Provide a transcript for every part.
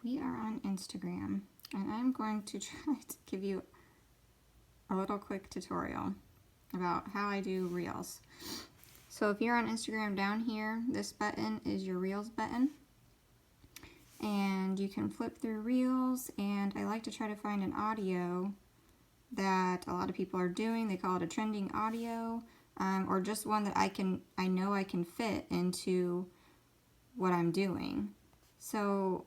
we are on Instagram, and I'm going to try to give you a little quick tutorial about how I do Reels. So if you're on Instagram, down here, this button is your Reels button. And you can flip through Reels, and I like to try to find an audio that a lot of people are doing. They call it a trending audio, or just one that I know I can fit into what I'm doing. So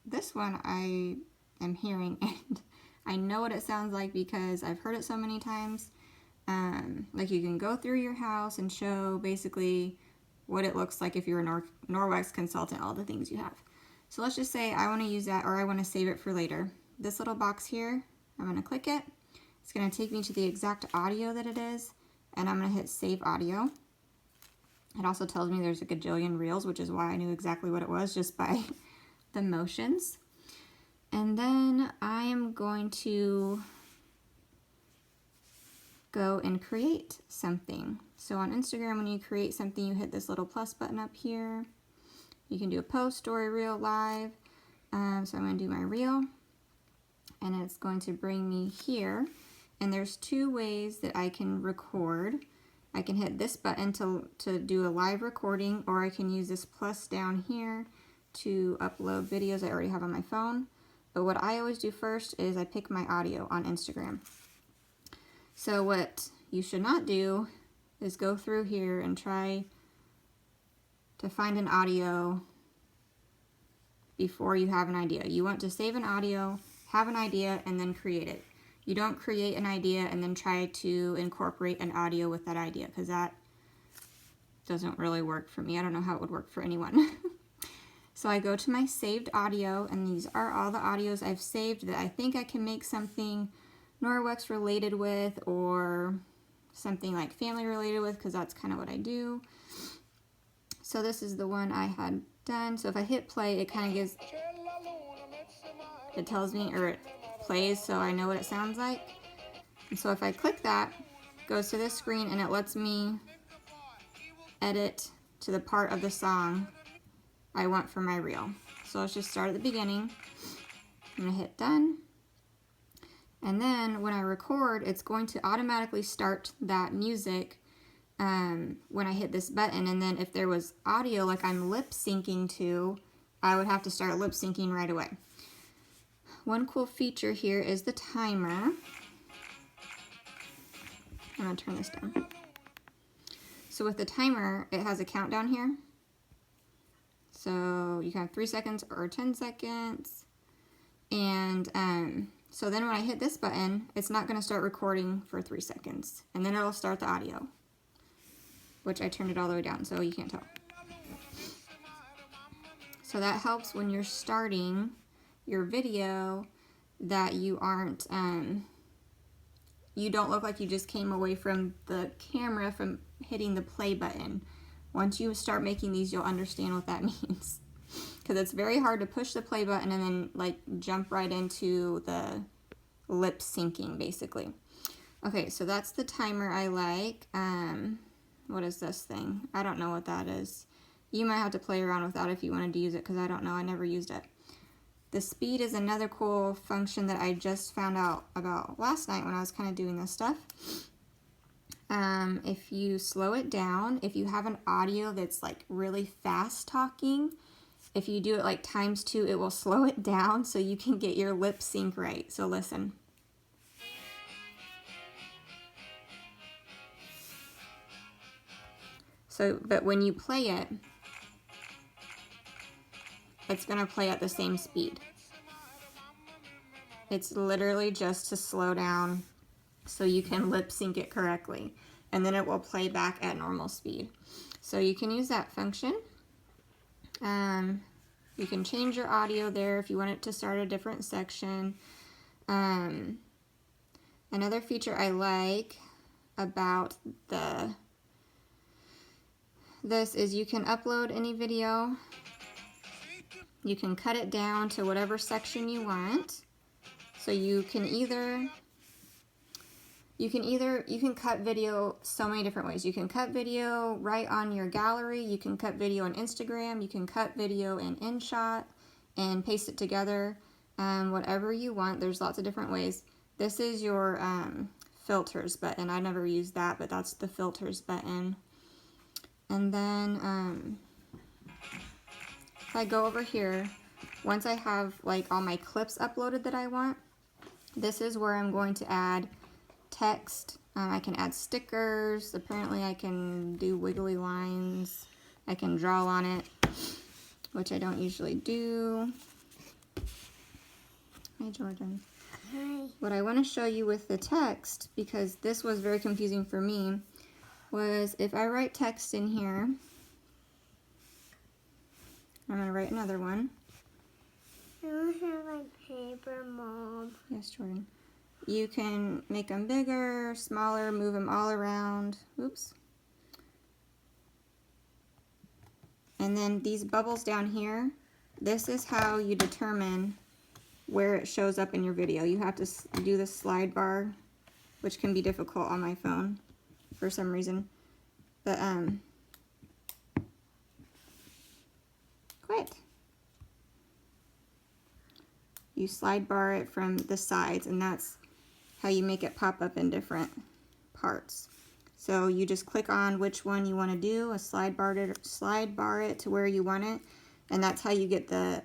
this one I am hearing, and I know what it sounds like because I've heard it so many times. Like, you can go through your house and show basically what it looks like if you're a Norwex consultant, all the things you have. So let's just say I want to use that, or I want to save it for later. This little box here, I'm going to click it. It's going to take me to the exact audio that it is, and I'm going to hit save audio. It also tells me there's a gajillion reels, which is why I knew exactly what it was just by the motions. And then I am going to go and create something. So on Instagram, when you create something, you hit this little plus button up here. You can do a post, story, reel, live. So I'm going to do my reel, and it's going to bring me here. And there's two ways that I can record. I can hit this button to do a live recording, or I can use this plus down here to upload videos I already have on my phone. But what I always do first is I pick my audio on Instagram. So what you should not do is go through here and try to find an audio before you have an idea. You want to save an audio, have an idea, and then create it. You don't create an idea and then try to incorporate an audio with that idea, because that doesn't really work for me. I don't know how it would work for anyone. So I go to my saved audio, and these are all the audios I've saved that I think I can make something Norwex related with, or something like family related with, because that's kind of what I do. So this is the one I had done. So if I hit play, it kind of gives, it tells me, or it plays, so I know what it sounds like. And so if I click that, it goes to this screen, and it lets me edit to the part of the song I want for my reel. So let's just start at the beginning. I'm gonna hit done. And then when I record, it's going to automatically start that music when I hit this button. And then if there was audio like I'm lip syncing to, I would have to start lip syncing right away. One cool feature here is the timer. I'm gonna turn this down. So with the timer, it has a countdown here. So you can have 3 seconds or 10 seconds. And so then when I hit this button, it's not gonna start recording for 3 seconds. And then it'll start the audio, which I turned it all the way down so you can't tell. So that helps when you're starting your video, that you aren't, you don't look like you just came away from the camera from hitting the play button. Once you start making these, you'll understand what that means. Because it's very hard to push the play button and then like jump right into the lip syncing basically. Okay, so that's the timer I like. What is this thing? I don't know what that is. You might have to play around with that if you wanted to use it, because I don't know, I never used it. The speed is another cool function that I just found out about last night when I was kind of doing this stuff. If you slow it down, if you have an audio that's like really fast talking, if you do it like ×2, it will slow it down so you can get your lip sync right. So listen. So, but when you play it, it's gonna play at the same speed. It's literally just to slow down so you can lip sync it correctly. And then it will play back at normal speed. So you can use that function. You can change your audio there if you want it to start a different section. Another feature I like about this is you can upload any video. You can cut it down to whatever section you want. So you can cut video so many different ways. You can cut video right on your gallery. You can cut video on Instagram. You can cut video in InShot. and paste it together, whatever you want. There's lots of different ways. This is your filters button. I never use that, but that's the filters button. And then if I go over here, once I have like all my clips uploaded that I want, this is where I'm going to add text. I can add stickers. Apparently I can do wiggly lines. I can draw on it, which I don't usually do. Hi, Jordan. Hi. What I want to show you with the text, because this was very confusing for me, was if I write text in here, I'm going to write another one. I don't have my paper, Mom. Yes, Jordan. You can make them bigger, smaller, move them all around. Oops. And then these bubbles down here, this is how you determine where it shows up in your video. You have to do the slide bar, which can be difficult on my phone for some reason. But, quit. You slide bar it from the sides, and that's how you make it pop up in different parts. So you just click on which one you want to do, slide bar it to where you want it, and that's how you get the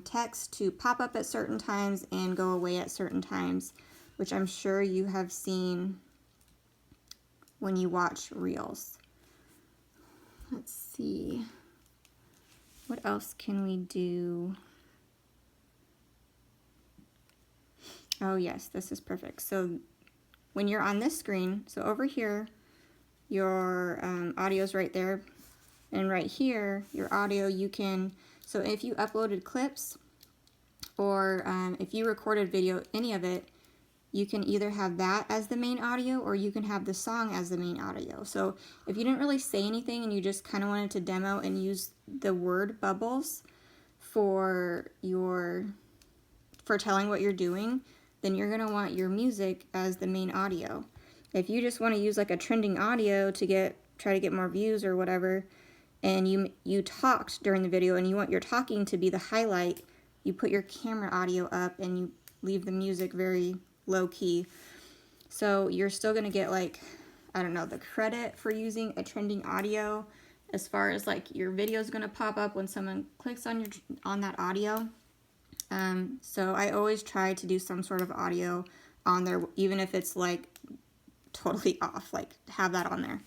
text to pop up at certain times and go away at certain times, which I'm sure you have seen when you watch Reels. Let's see. What else can we do? Oh yes, this is perfect. So when you're on this screen, so over here, your audio's right there, and right here, your audio, you can, so if you uploaded clips, or if you recorded video, any of it, you can either have that as the main audio, or you can have the song as the main audio. So if you didn't really say anything and you just kind of wanted to demo and use the word bubbles for telling what you're doing, then you're gonna want your music as the main audio. If you just want to use like a trending audio to try to get more views or whatever, and you talked during the video and you want your talking to be the highlight, you put your camera audio up and you leave the music very low key. So you're still gonna get, like, I don't know, the credit for using a trending audio, as far as like your video is gonna pop up when someone clicks on that audio. So I always try to do some sort of audio on there, even if it's like totally off, like have that on there.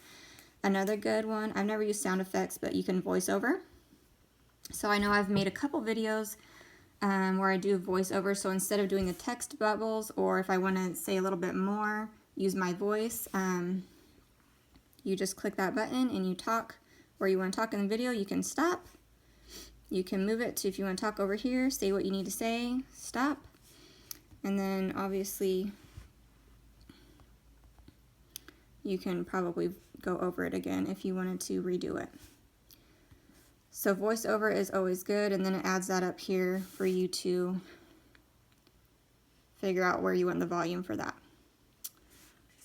Another good one, I've never used sound effects, but you can voice over. So I know I've made a couple videos where I do voiceover. So instead of doing the text bubbles, or if I want to say a little bit more, use my voice, you just click that button and you talk where you want to talk in the video. You can stop. You can move it to, if you want to talk over here, say what you need to say, stop. And then obviously you can probably go over it again if you wanted to redo it. So voiceover is always good, and then it adds that up here for you to figure out where you want the volume for that.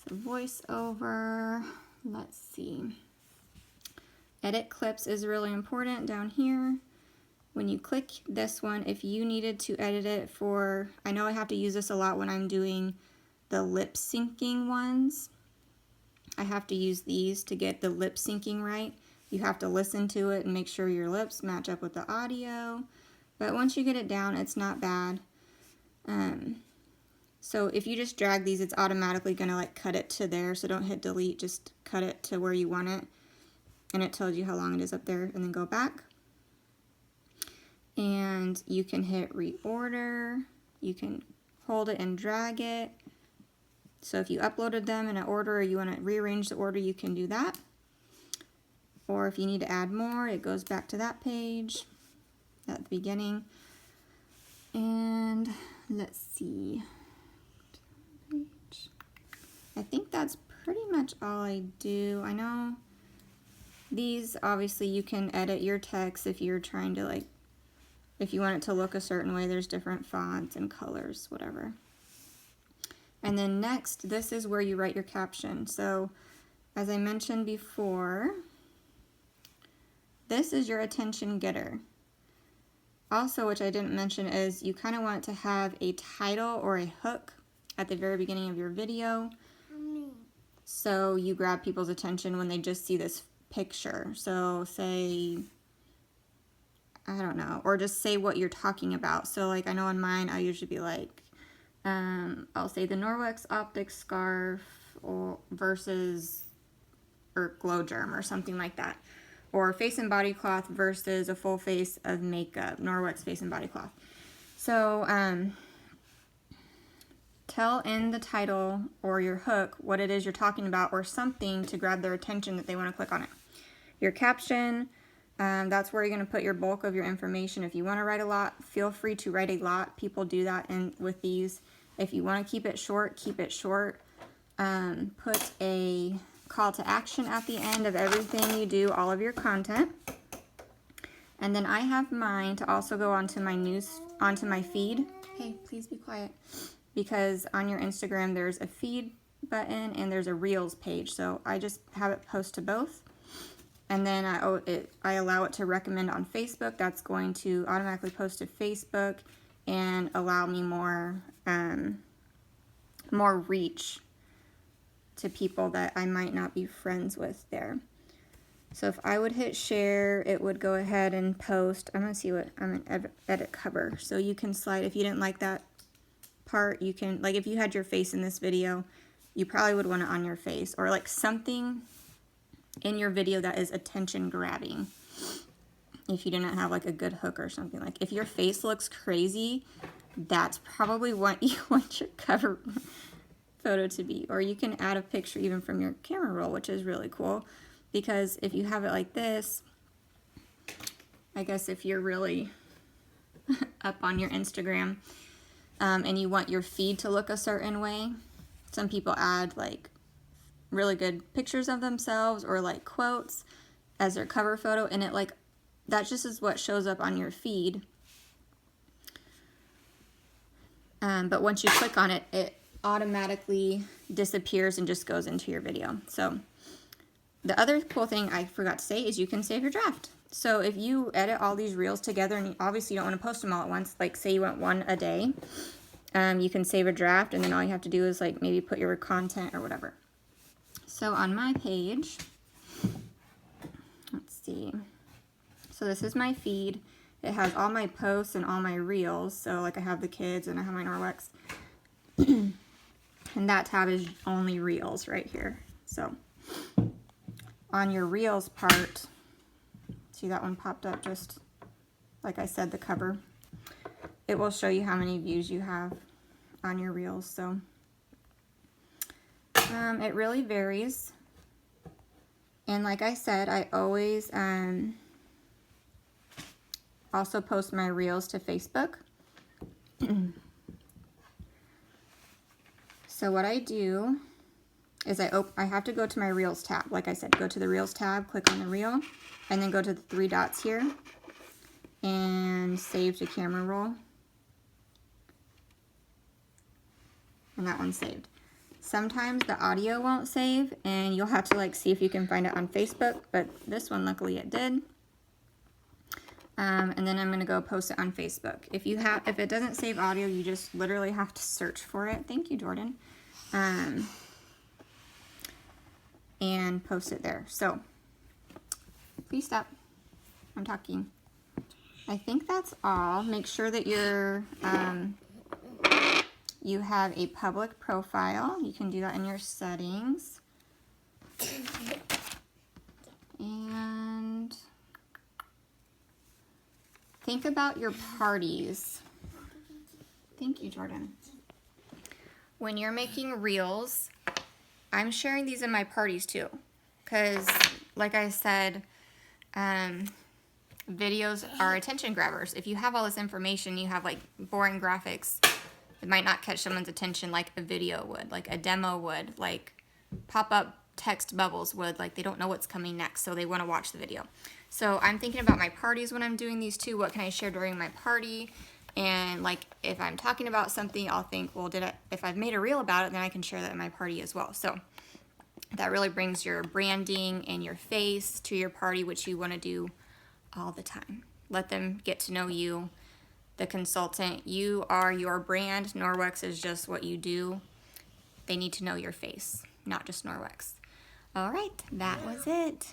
So voiceover, let's see. Edit clips is really important down here. When you click this one, if you needed to edit it for, I know I have to use this a lot when I'm doing the lip syncing ones. I have to use these to get the lip syncing right. You have to listen to it and make sure your lips match up with the audio. But once you get it down, it's not bad. So if you just drag these, it's automatically gonna like cut it to there. So don't hit delete, just cut it to where you want it. And it tells you how long it is up there, and then go back. And you can hit reorder. You can hold it and drag it. So if you uploaded them in an order or you want to rearrange the order, you can do that. Or if you need to add more, it goes back to that page at the beginning. And let's see. I think that's pretty much all I do. I know these, obviously you can edit your text if you're trying to, like, if you want it to look a certain way. There's different fonts and colors, whatever. And then next, this is where you write your caption. So as I mentioned before, this is your attention getter. also, which I didn't mention, is you kind of want to have a title or a hook at the very beginning of your video. So you grab people's attention when they just see this picture. So say, I don't know, or just say what you're talking about. So like I know on mine, I usually be like, I'll say the Norwex Optics scarf versus Glow Germ or something like that. Or face and body cloth versus a full face of makeup, Norwex face and body cloth. So tell in the title or your hook what it is you're talking about or something to grab their attention that they want to click on it. Your caption, that's where you're going to put your bulk of your information. If you want to write a lot, feel free to write a lot. People do that with these. If you want to keep it short, keep it short. Put a call to action at the end of everything you do, all of your content. And then I have mine to also go onto my feed. Hey, please be quiet. Because on your Instagram, there's a feed button and there's a Reels page. So I just have it post to both. And then I allow it to recommend on Facebook. That's going to automatically post to Facebook and allow me more reach to people that I might not be friends with there. So if I would hit share, it would go ahead and post. I'm going to see what I'm in edit cover. So you can slide, if you didn't like that part, you can, like if you had your face in this video, you probably would want it on your face, or like something in your video that is attention grabbing. If you didn't have like a good hook or something, like if your face looks crazy, that's probably what you want your cover photo to be. Or you can add a picture even from your camera roll, which is really cool, because if you have it like this, I guess if you're really up on your Instagram and you want your feed to look a certain way, some people add like really good pictures of themselves or like quotes as their cover photo, and it like that just is what shows up on your feed. But once you click on it, it automatically disappears and just goes into your video. So the other cool thing I forgot to say is you can save your draft. So if you edit all these reels together, and obviously you don't want to post them all at once, like say you want one a day, you can save a draft, and then all you have to do is like maybe put your content or whatever. So on my page, let's see. So this is my feed. It has all my posts and all my reels. So like I have the kids and I have my Norwex. And that tab is only reels right here. So on your reels part, see that one popped up just like I said, the cover. It will show you how many views you have on your reels. So it really varies. And like I said, I always also post my reels to Facebook. So what I do is I have to go to my Reels tab. Like I said, go to the Reels tab, click on the reel, and then go to the three dots here and save to camera roll. And that one's saved. Sometimes the audio won't save, and you'll have to like see if you can find it on Facebook, but this one luckily it did. And then I'm going to go post it on Facebook. If it doesn't save audio, you just literally have to search for it. Thank you, Jordan. And post it there. So please stop. I'm talking. I think that's all. Make sure that you have a public profile. You can do that in your settings. And think about your parties. Thank you, Jordan. When you're making reels, I'm sharing these in my parties too. Because, like I said, videos are attention grabbers. If you have all this information, you have like boring graphics, it might not catch someone's attention like a video would, like a demo would, like pop-up text bubbles would. Like they don't know what's coming next, so they want to watch the video. So I'm thinking about my parties when I'm doing these too. What can I share during my party? And like if I'm talking about something, I'll think, well, if I've made a reel about it, then I can share that in my party as well. So that really brings your branding and your face to your party, which you want to do all the time. Let them get to know you the consultant. You are your brand. Norwex is just what you do. They need to know your face, not just Norwex. All right, that was it.